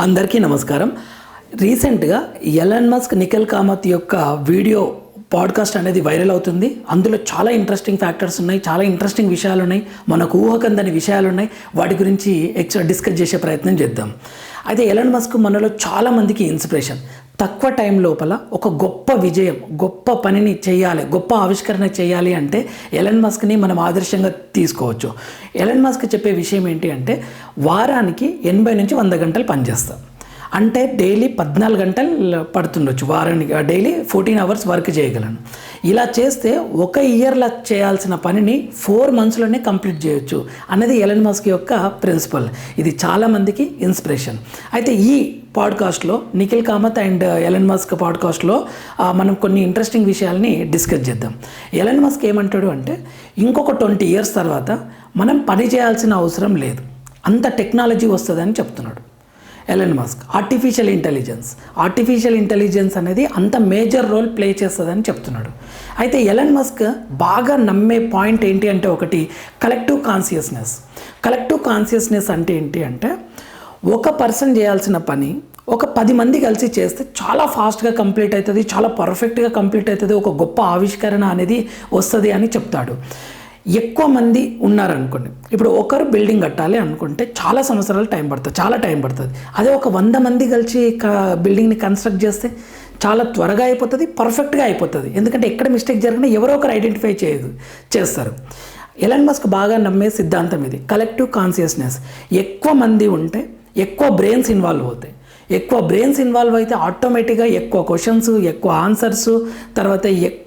అందరికీ నమస్కారం. రీసెంట్గా ఎలన్ మస్క్ నిఖిల్ కామత్ యొక్క వీడియో పాడ్కాస్ట్ అనేది వైరల్ అవుతుంది. అందులో చాలా ఇంట్రెస్టింగ్ ఫ్యాక్టర్స్ ఉన్నాయి, చాలా ఇంట్రెస్టింగ్ విషయాలు ఉన్నాయి, మనకు ఊహకందని విషయాలు ఉన్నాయి. వాటి గురించి డిస్కస్ చేసే ప్రయత్నం చేద్దాం. అయితే ఎలన్ మస్క్ మనలో చాలామందికి ఇన్స్పిరేషన్. తక్కువ టైం లోపల ఒక గొప్ప విజయం, గొప్ప పనిని చేయాలి, గొప్ప ఆవిష్కరణ చేయాలి అంటే ఎలన్ మస్క్ని మనం ఆదర్శంగా తీసుకోవచ్చు. ఎలన్ మస్క్ చెప్పే విషయం ఏంటి అంటే వారానికి 80 నుంచి 100 గంటలు పనిచేస్తాం. అంటే డైలీ 14 గంటలు పడుతుండొచ్చు, వారానికి డైలీ 14 అవర్స్ వర్క్ చేయగలను. ఇలా చేస్తే ఒక ఇయర్లో చేయాల్సిన పనిని 4 మంత్స్లోనే కంప్లీట్ చేయొచ్చు అన్నది ఎలన్ మస్క్ యొక్క ప్రిన్సిపల్. ఇది చాలామందికి ఇన్స్పిరేషన్. అయితే ఈ పాడ్కాస్ట్లో Nikhil Kamath and Elon Musk పాడ్కాస్ట్లో మనం కొన్ని ఇంట్రెస్టింగ్ విషయాల్ని డిస్కస్ చేద్దాం. ఎలన్ మస్క్ ఏమంటాడు అంటే ఇంకొక 20 ఇయర్స్ తర్వాత మనం పని చేయాల్సిన అవసరం లేదు, అంత టెక్నాలజీ వస్తుందని చెప్తున్నాడు ఎలన్ మస్క్. ఆర్టిఫిషియల్ ఇంటెలిజెన్స్ అనేది అంత మేజర్ రోల్ ప్లే చేస్తుందని చెప్తున్నాడు. అయితే ఎలన్ మస్క్ బాగా నమ్మే పాయింట్ ఏంటి అంటే ఒకటి కలెక్టివ్ కాన్షియస్నెస్ అంటే ఏంటి అంటే ఒక పర్సన్ చేయాల్సిన పని ఒక 10 మంది కలిసి చేస్తే చాలా ఫాస్ట్గా కంప్లీట్ అవుతుంది, చాలా పర్ఫెక్ట్గా కంప్లీట్ అవుతుంది, ఒక గొప్ప ఆవిష్కరణ అనేది వస్తుంది అని చెప్తాడు. ఎక్కువ మంది ఉన్నారనుకోండి, ఇప్పుడు ఒకరు బిల్డింగ్ కట్టాలి అనుకుంటే చాలా సంవత్సరాలు చాలా టైం పడుతుంది. అదే ఒక 100 మంది కలిసి బిల్డింగ్ని కన్స్ట్రక్ట్ చేస్తే చాలా త్వరగా అయిపోతుంది, పర్ఫెక్ట్గా అయిపోతుంది. ఎందుకంటే ఎక్కడ మిస్టేక్ జరిగినా ఎవరో ఒకరు ఐడెంటిఫై చేస్తారు. ఎలన్ మస్క్ బాగా నమ్మే సిద్ధాంతం ఇది, కలెక్టివ్ కాన్షియస్నెస్. ఎక్కువ మంది ఉంటే ఎక్కువ బ్రెయిన్స్ ఇన్వాల్వ్ అవుతాయి. ఎక్కువ బ్రెయిన్స్ ఇన్వాల్వ్ అయితే ఆటోమేటిక్గా ఎక్కువ క్వశ్చన్స్, ఎక్కువ ఆన్సర్స్, తర్వాత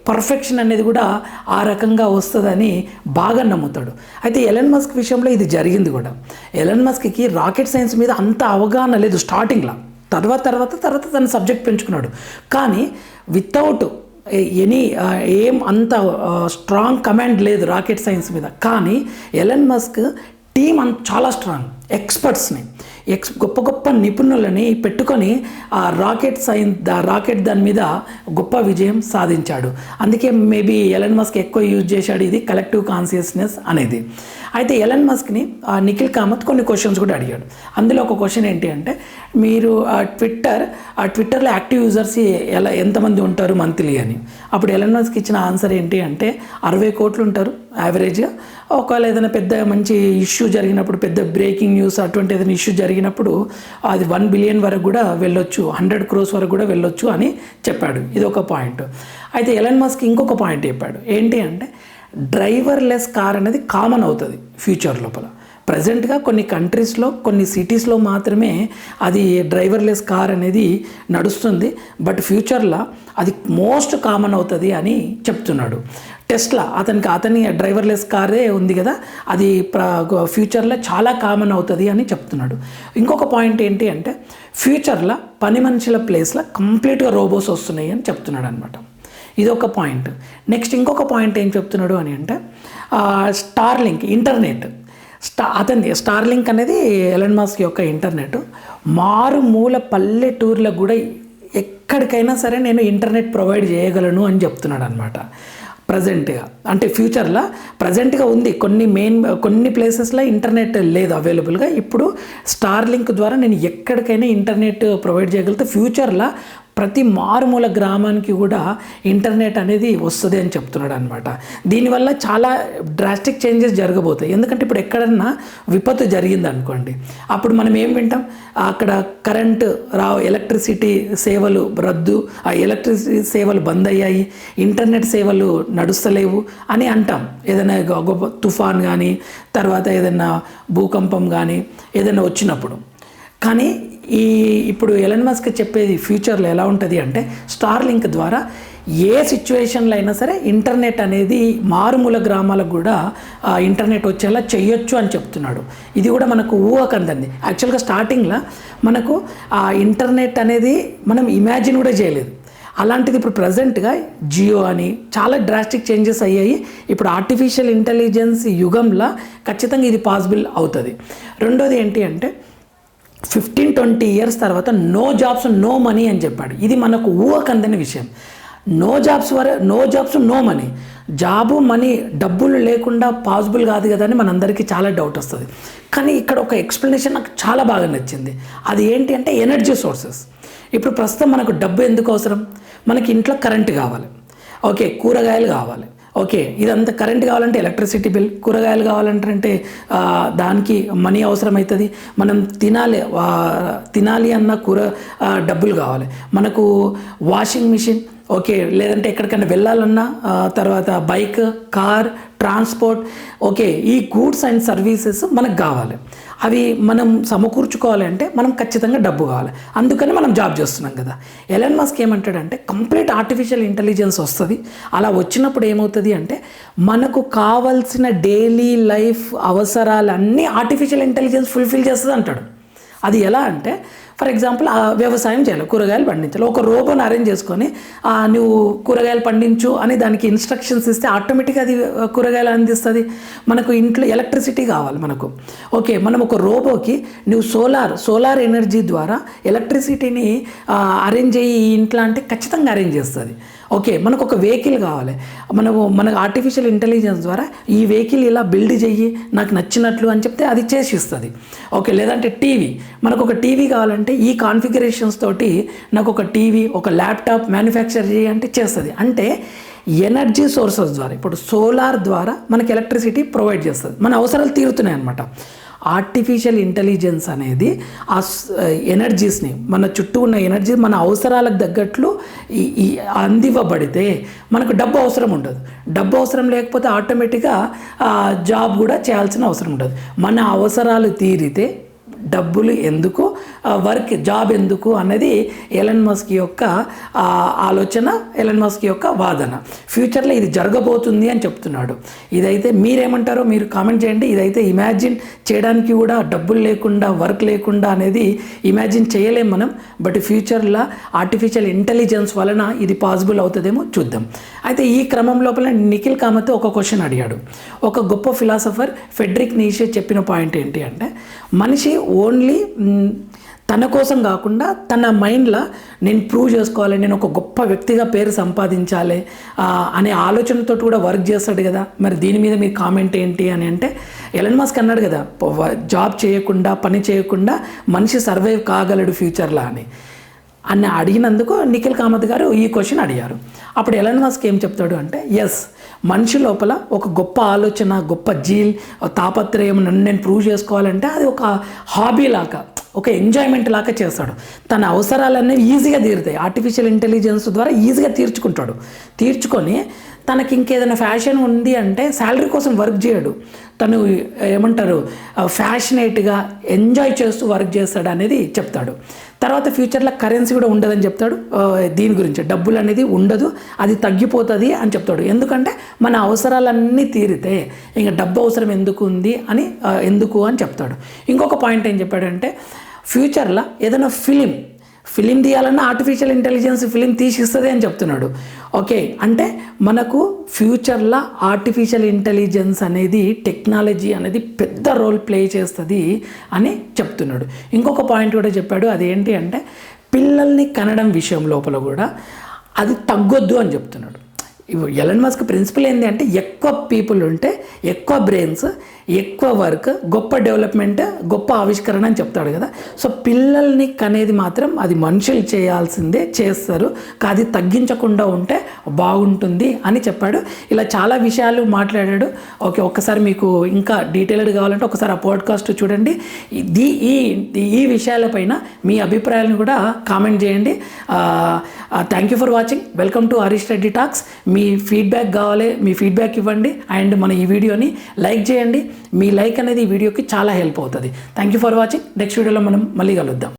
పర్ఫెక్షన్ అనేది కూడా ఆ రకంగా వస్తుందని బాగా నమ్ముతాడు. అయితే ఎలన్ మస్క్ విషయంలో ఇది జరిగింది కూడా. ఎలన్ మస్క్కి రాకెట్ సైన్స్ మీద అంత అవగాహన లేదు స్టార్టింగ్లో, తర్వాత తన సబ్జెక్ట్ పెంచుకున్నాడు. కానీ వితౌట్ ఏం అంత స్ట్రాంగ్ కమాండ్ లేదు రాకెట్ సైన్స్ మీద. కానీ ఎలన్ మస్క్ టీం చాలా స్ట్రాంగ్, ఎక్స్పర్ట్స్ని గొప్ప నిపుణులని పెట్టుకొని ఆ రాకెట్ దాని మీద గొప్ప విజయం సాధించాడు. అందుకే మేబీ ఎలన్ మస్క్ ఎక్కువ యూజ్ చేశాడు ఇది కలెక్టివ్ కాన్షియస్నెస్ అనేది. అయితే ఎలన్ మస్క్ని నిఖిల్ కామత్ కొన్ని క్వశ్చన్స్ కూడా అడిగాడు. అందులో ఒక క్వశ్చన్ ఏంటి అంటే మీరు ట్విట్టర్లో యాక్టివ్ యూజర్స్ ఎంతమంది ఉంటారు మంత్లీ అని. అప్పుడు ఎలన్ మస్క్ ఇచ్చిన ఆన్సర్ ఏంటి అంటే 60 కోట్లు ఉంటారు యావరేజ్గా. ఒకవేళ ఏదైనా పెద్ద మంచి ఇష్యూ జరిగినప్పుడు, పెద్ద బ్రేకింగ్ న్యూస్ అటువంటి ఏదైనా ఇష్యూ జరిగినప్పుడు అది 1 బిలియన్ వరకు కూడా వెళ్ళొచ్చు, 100 crores వరకు కూడా వెళ్ళొచ్చు అని చెప్పాడు. ఇది ఒక పాయింట్. అయితే ఎలన్ మస్క్ ఇంకొక పాయింట్ చెప్పాడు. ఏంటి అంటే డ్రైవర్లెస్ కార్ అనేది కామన్ అవుతుంది ఫ్యూచర్ లోపల. ప్రజెంట్గా కొన్ని కంట్రీస్లో, కొన్ని సిటీస్లో మాత్రమే అది డ్రైవర్లెస్ కార్ అనేది నడుస్తుంది. బట్ ఫ్యూచర్లో అది మోస్ట్ కామన్ అవుతుంది అని చెప్తున్నాడు. టెస్లా అతని డ్రైవర్లెస్ కారే ఉంది కదా, అది ఫ్యూచర్లో చాలా కామన్ అవుతుంది అని చెప్తున్నాడు. ఇంకొక పాయింట్ ఏంటి అంటే ఫ్యూచర్లో పని మనుషుల ప్లేస్లో కంప్లీట్గా రోబోస్ వస్తున్నాయి అని చెప్తున్నాడు అనమాట. ఇదొక పాయింట్. నెక్స్ట్ ఇంకొక పాయింట్ ఏం చెప్తున్నాడు అని అంటే స్టార్లింక్ ఇంటర్నెట్. స్టార్లింక్ అనేది ఎలన్ మస్క్ యొక్క ఇంటర్నెట్. మారుమూల పల్లెటూర్లకు కూడా ఎక్కడికైనా సరే నేను ఇంటర్నెట్ ప్రొవైడ్ చేయగలను అని చెప్తున్నాడు అనమాట. ప్రజెంట్గా అంటే ఫ్యూచర్లో ప్రజెంట్గా ఉంది, కొన్ని ప్లేసెస్లో ఇంటర్నెట్ లేదు అవైలబుల్గా. ఇప్పుడు స్టార్లింక్ ద్వారా నేను ఎక్కడికైనా ఇంటర్నెట్ ప్రొవైడ్ చేయగలిగితే ఫ్యూచర్లో ప్రతి మారుమూల గ్రామానికి కూడా ఇంటర్నెట్ అనేది వస్తుంది అని చెప్తున్నాడు అనమాట. దీనివల్ల చాలా డ్రాస్టిక్ చేంజెస్ జరగబోతాయి. ఎందుకంటే ఇప్పుడు ఎక్కడన్నా విపత్తు జరిగింది అనుకోండి, అప్పుడు మనం ఏం వింటాం, అక్కడ కరెంటు ఎలక్ట్రిసిటీ సేవలు రద్దు, ఆ ఎలక్ట్రిసిటీ సేవలు బంద్ అయ్యాయి, ఇంటర్నెట్ సేవలు నడుస్తలేవు అని అంటాం. ఏదైనా గొప్ప తుఫాన్ కానీ, తర్వాత ఏదైనా భూకంపం కానీ ఏదైనా వచ్చినప్పుడు. కానీ ఇప్పుడు ఎలన్ మస్క్ చెప్పేది ఫ్యూచర్లో ఎలా ఉంటుంది అంటే స్టార్లింక్ ద్వారా ఏ సిచ్యువేషన్లో అయినా సరే ఇంటర్నెట్ అనేది మారుమూల గ్రామాలకు కూడా ఇంటర్నెట్ వచ్చేలా చేయొచ్చు అని చెప్తున్నాడు. ఇది కూడా మనకు ఊహకందండి. యాక్చువల్గా స్టార్టింగ్లో మనకు ఆ ఇంటర్నెట్ అనేది మనం ఇమాజిన్ కూడా చేయలేదు. అలాంటిది ఇప్పుడు ప్రజెంట్గా జియో అని చాలా డ్రాస్టిక్ చేంజెస్ అయ్యాయి. ఇప్పుడు ఆర్టిఫిషియల్ ఇంటెలిజెన్స్ యుగంలో ఖచ్చితంగా ఇది పాసిబుల్ అవుతుంది. రెండోది ఏంటి అంటే 15-20 ఇయర్స్ తర్వాత నో జాబ్స్ నో మనీ అని చెప్పాడు. ఇది మనకు ఊహకందని విషయం. No jobs no money. Job money డబ్బులు లేకుండా పాసిబుల్ కాదు కదా అని మనందరికీ చాలా డౌట్ వస్తుంది. కానీ ఇక్కడ ఒక ఎక్స్ప్లెనేషన్ నాకు చాలా బాగా నచ్చింది. అది ఏంటి అంటే ఎనర్జీ సోర్సెస్. ఇప్పుడు ప్రస్తుతం మనకు డబ్బు ఎందుకు అవసరం? మనకి ఇంట్లో కరెంట్ కావాలి, ఓకే, కూరగాయలు కావాలి, ఓకే, ఇదంతా కరెంట్ కావాలంటే ఎలక్ట్రిసిటీ బిల్, కూరగాయలు కావాలంటే దానికి మనీ అవసరం అవుతుంది. మనం తినాలి అన్న డబ్బులు కావాలి. మనకు వాషింగ్ మిషన్, ఓకే, లేదంటే ఎక్కడికైనా వెళ్ళాలన్నా, తర్వాత బైక్, కార్, ట్రాన్స్పోర్ట్, ఓకే, ఈ గూడ్స్ అండ్ సర్వీసెస్ మనకు కావాలి. అవి మనం సమకూర్చుకోవాలంటే మనం ఖచ్చితంగా డబ్బు కావాలి. అందుకని మనం జాబ్ చేస్తున్నాం కదా. ఎలన్ మస్క్ ఏమంటాడంటే కంప్లీట్ ఆర్టిఫిషియల్ ఇంటెలిజెన్స్ వస్తుంది. అలా వచ్చినప్పుడు ఏమవుతుంది అంటే మనకు కావాల్సిన డైలీ లైఫ్ అవసరాలన్నీ ఆర్టిఫిషియల్ ఇంటెలిజెన్స్ ఫుల్ఫిల్ చేస్తుంది అంటాడు. అది ఎలా అంటే ఫర్ ఎగ్జాంపుల్ వ్యవసాయం చేయాలి, కూరగాయలు పండించాలి, ఒక రోబోని అరేంజ్ చేసుకొని నువ్వు కూరగాయలు పండించు అని దానికి ఇన్స్ట్రక్షన్స్ ఇస్తే ఆటోమేటిక్గా అది కూరగాయలు అందిస్తుంది. మనకు ఇంట్లో ఎలక్ట్రిసిటీ కావాలి మనకు, ఓకే, మనం ఒక రోబోకి నువ్వు సోలార్ ఎనర్జీ ద్వారా ఎలక్ట్రిసిటీని అరేంజ్ అయ్యి ఇంట్లో అంటే ఖచ్చితంగా అరేంజ్ చేస్తుంది. ఓకే, మనకు ఒక వెహికల్ కావాలి, మనకు ఆర్టిఫిషియల్ ఇంటెలిజెన్స్ ద్వారా ఈ వెహికల్ ఇలా బిల్డ్ చెయ్యి నాకు నచ్చినట్లు అని చెప్తే అది చేసి ఇస్తుంది. ఓకే, లేదంటే టీవీ, మనకు ఒక టీవీ కావాలంటే ఈ కాన్ఫిగరేషన్స్ తోటి నాకు ఒక టీవీ, ఒక ల్యాప్టాప్ మ్యానుఫ్యాక్చర్ చేయి అంటే చేస్తుంది. అంటే ఎనర్జీ సోర్సెస్ ద్వారా, ఇప్పుడు సోలార్ ద్వారా మనకి ఎలక్ట్రిసిటీ ప్రొవైడ్ చేస్తుంది, మన అవసరాలు తీరుతున్నాయి అన్నమాట. ఆర్టిఫిషియల్ ఇంటెలిజెన్స్ అనేది ఆ ఎనర్జీస్ని, మన చుట్టూ ఉన్న ఎనర్జీ మన అవసరాలకు తగ్గట్లు అందివ్వబడితే మనకు డబ్బు అవసరం ఉండదు. డబ్బు అవసరం లేకపోతే ఆటోమేటిక్గా జాబ్ కూడా చేయాల్సిన అవసరం ఉండదు. మన అవసరాలు తీరితే డబ్బులు ఎందుకు, జాబ్ ఎందుకు అన్నది ఎలన్ మస్క్ యొక్క ఆలోచన, ఎలన్ మస్క్ యొక్క వాదన. ఫ్యూచర్లో ఇది జరగబోతుంది అని చెప్తున్నాడు. ఇదైతే మీరేమంటారో మీరు కామెంట్ చేయండి. ఇదైతే ఇమాజిన్ చేయడానికి కూడా డబ్బులు లేకుండా, వర్క్ లేకుండా అనేది ఇమాజిన్ చేయలేం మనం. బట్ ఫ్యూచర్లో ఆర్టిఫిషియల్ ఇంటెలిజెన్స్ వలన ఇది పాసిబుల్ అవుతుందేమో చూద్దాం. అయితే ఈ క్రమం లోపల నిఖిల్ కామత్ ఒక క్వశ్చన్ అడిగాడు. ఒక గొప్ప ఫిలాసఫర్ ఫెడ్రిక్ నీషే చెప్పిన పాయింట్ ఏంటి అంటే మనిషి ఓన్లీ తన కోసం కాకుండా తన మైండ్లో నేను ప్రూవ్ చేసుకోవాలి, నేను ఒక గొప్ప వ్యక్తిగా పేరు సంపాదించాలి అనే ఆలోచనతో కూడా వర్క్ చేస్తాడు కదా. మరి దీని మీద మీ కామెంట్ ఏంటి అని అంటే ఎలన్ మస్క్ అన్నాడు కదా, జాబ్ చేయకుండా, పని చేయకుండా మనిషి సర్వైవ్ కాగలడు ఫ్యూచర్లో అని అడిగినందుకు నిఖిల్ కామత్ గారు ఈ క్వశ్చన్ అడిగారు. అప్పుడు ఎలన్ మస్క్ ఏం చెప్తాడు అంటే ఎస్, మనిషి లోపల ఒక గొప్ప ఆలోచన, గొప్ప తాపత్రయం, నన్ను నేను ప్రూవ్ చేసుకోవాలంటే అది ఒక హాబీ లాగా, ఒక ఎంజాయ్మెంట్ లాగా చేస్తాడు. తన అవసరాలన్నీ ఈజీగా తీరుతాయి. ఆర్టిఫిషియల్ ఇంటెలిజెన్స్ ద్వారా ఈజీగా తీర్చుకొని తనకి ఇంకేదైనా ఫ్యాషన్ ఉంది అంటే శాలరీ కోసం వర్క్ చేయడు. తను ఏమంటారు ఫ్యాషనేట్గా ఎంజాయ్ చేస్తూ వర్క్ చేస్తాడు అనేది చెప్తాడు. తర్వాత ఫ్యూచర్లో కరెన్సీ కూడా ఉండదని చెప్తాడు. దీని గురించి డబ్బులు అనేది ఉండదు, అది తగ్గిపోతుంది అని చెప్తాడు. ఎందుకంటే మన అవసరాలన్నీ తీరితే ఇంకా డబ్బు అవసరం ఎందుకు అని చెప్తాడు. ఇంకొక పాయింట్ ఏం చెప్పాడంటే ఫ్యూచర్లో ఏదైనా ఫిలిం తీయాలన్నా ఆర్టిఫిషియల్ ఇంటెలిజెన్స్ ఫిలిం తీసిస్తుంది అని చెప్తున్నాడు. ఓకే, అంటే మనకు ఫ్యూచర్లో ఆర్టిఫిషియల్ ఇంటెలిజెన్స్ అనేది, టెక్నాలజీ అనేది పెద్ద రోల్ ప్లే చేస్తుంది అని చెప్తున్నాడు. ఇంకొక పాయింట్ కూడా చెప్పాడు. అదేంటి అంటే పిల్లల్ని కనడం విషయం లోపల కూడా అది తగ్గొద్దు అని చెప్తున్నాడు. ఎలన్ మస్క్ ప్రిన్సిపల్ ఏంటి అంటే ఎక్కువ పీపుల్ ఉంటే ఎక్కువ బ్రెయిన్స్, ఎక్కువ వర్క్, గొప్ప డెవలప్మెంట్, గొప్ప ఆవిష్కరణ అని చెప్తాడు కదా. సో పిల్లల్ని కనేది మాత్రం అది మనుషులు చేయాల్సిందే, చేస్తారు, అది తగ్గించకుండా ఉంటే బాగుంటుంది అని చెప్పాడు. ఇలా చాలా విషయాలు మాట్లాడాడు. ఓకే, ఒక్కసారి మీకు ఇంకా డీటెయిల్డ్ కావాలంటే ఒకసారి ఆ పాడ్కాస్ట్ చూడండి. ఈ విషయాలపైన మీ అభిప్రాయాలను కూడా కామెంట్ చేయండి. Thank you for watching. Welcome to Harish Reddy talks. Me feedback కావాలి, మీ ఫీడ్బ్యాక్ ఇవ్వండి. అండ్ మన ఈ వీడియోని లైక్ చేయండి. మీ లైక్ అనేది ఈ వీడియోకి చాలా హెల్ప్ అవుతుంది. Thank you for watching. Next వీడియోలో మనం మళ్ళీ కలుద్దాం.